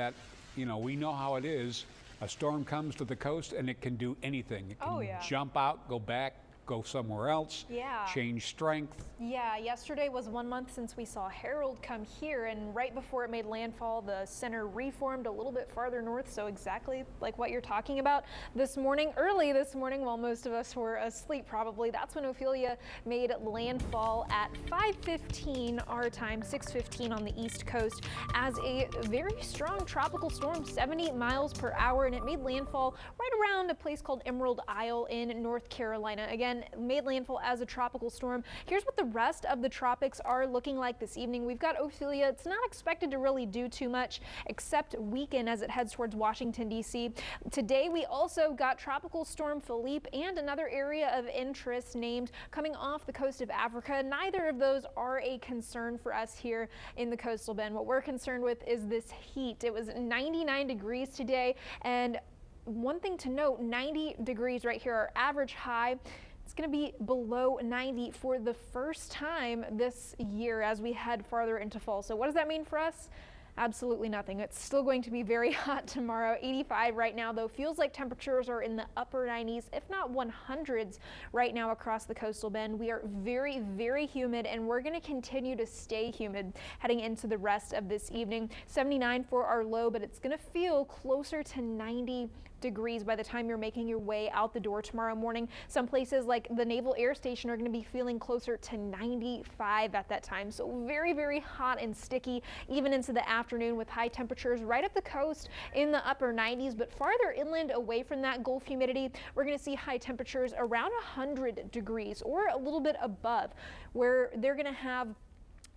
that, we know how it is. A storm comes to the coast and it can do anything. It can jump out, go back, go somewhere else, change strength. Yeah, yesterday was 1 month since we saw Harold come here, and right before it made landfall, the center reformed a little bit farther north, so exactly like what you're talking about. This morning, early this morning, while most of us were asleep probably, that's when Ophelia made landfall at 5:15 our time, 6:15 on the East Coast, as a very strong tropical storm, 70 miles per hour, and it made landfall right around a place called Emerald Isle in North Carolina. Again, made landfall as a tropical storm. Here's what the rest of the tropics are looking like this evening. We've got Ophelia. It's not expected to really do too much except weaken as it heads towards Washington, D.C. Today, we also got Tropical Storm Philippe and another area of interest named coming off the coast of Africa. Neither of those are a concern for us here in the coastal bend. What we're concerned with is this heat. It was 99 degrees today, and one thing to note, 90 degrees right here, our average high. It's going to be below 90 for the first time this year as we head farther into fall. So what does that mean for us? Absolutely nothing. It's still going to be very hot tomorrow. 85 right now, though. Feels like temperatures are in the upper 90s, if not 100s right now across the coastal bend. We are very, very humid, and we're going to continue to stay humid heading into the rest of this evening. 79 for our low, but it's going to feel closer to 90 degrees by the time you're making your way out the door tomorrow morning. Some places like the Naval Air Station are going to be feeling closer to 95 at that time. So very, very hot and sticky even into the afternoon, with high temperatures right up the coast in the upper 90s, but farther inland away from that Gulf humidity, we're going to see high temperatures around 100 degrees or a little bit above, where they're going to have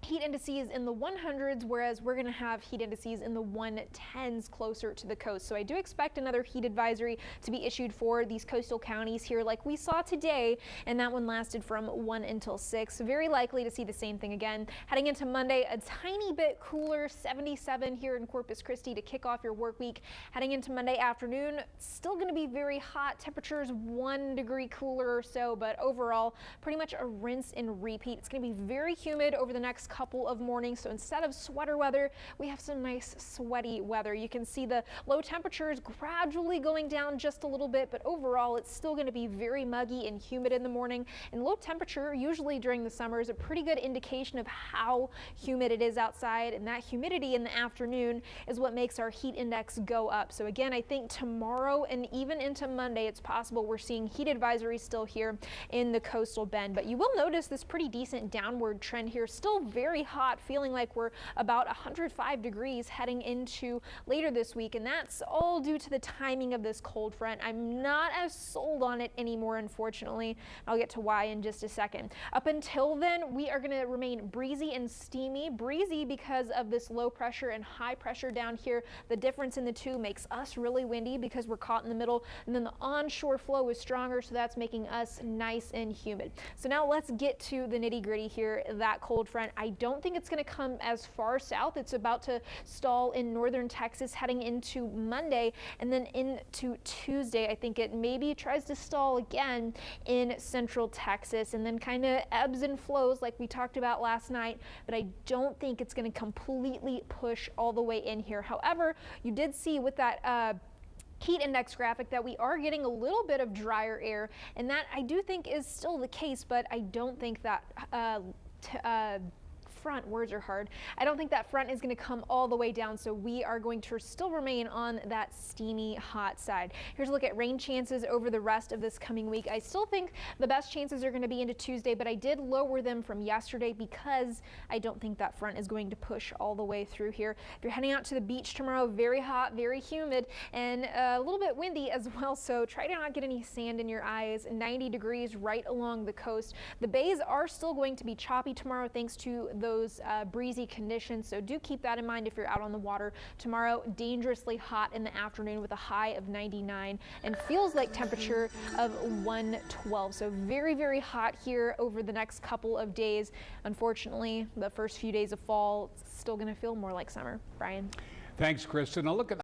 heat indices in the 100s, whereas we're going to have heat indices in the 110s closer to the coast. So I do expect another heat advisory to be issued for these coastal counties here like we saw today, and that one lasted from 1 until 6. Very likely to see the same thing again. Heading into Monday, a tiny bit cooler, 77 here in Corpus Christi to kick off your work week. Heading into Monday afternoon, still going to be very hot. Temperatures 1 degree cooler or so, but overall pretty much a rinse and repeat. It's going to be very humid over the next couple of mornings, so instead of sweater weather, we have some nice sweaty weather. You can see the low temperatures gradually going down just a little bit, but overall it's still going to be very muggy and humid in the morning. And low temperature usually during the summer is a pretty good indication of how humid it is outside, and that humidity in the afternoon is what makes our heat index go up. So again, I think tomorrow and even into Monday, it's possible we're seeing heat advisories still here in the coastal bend, but you will notice this pretty decent downward trend here. Still very hot, feeling like we're about 105 degrees heading into later this week, and that's all due to the timing of this cold front. I'm not as sold on it anymore, unfortunately. I'll get to why in just a second. Up until then, we are going to remain breezy and steamy. Breezy because of this low pressure and high pressure down here. The difference in the two makes us really windy because we're caught in the middle, and then the onshore flow is stronger, so that's making us nice and humid. So now let's get to the nitty-gritty here. That cold front, I don't think it's going to come as far south. It's about to stall in northern Texas heading into Monday, and then into Tuesday. I think it maybe tries to stall again in central Texas, and then kind of ebbs and flows like we talked about last night, but I don't think it's going to completely push all the way in here. However, you did see with that heat index graphic that we are getting a little bit of drier air, and that I do think is still the case, but I don't think that front, words are hard. I don't think that front is going to come all the way down, so we are going to still remain on that steamy hot side. Here's a look at rain chances over the rest of this coming week. I still think the best chances are going to be into Tuesday, but I did lower them from yesterday because I don't think that front is going to push all the way through here. If you're heading out to the beach tomorrow, very hot, very humid, and a little bit windy as well, so try to not get any sand in your eyes. 90 degrees right along the coast. The bays are still going to be choppy tomorrow thanks to those breezy conditions, so do keep that in mind if you're out on the water tomorrow. Dangerously hot in the afternoon with a high of 99 and feels like temperature of 112, so very, very hot here over the next couple of days. Unfortunately, the first few days of fall, it's still going to feel more like summer. Brian. Thanks, Kristen. Now look at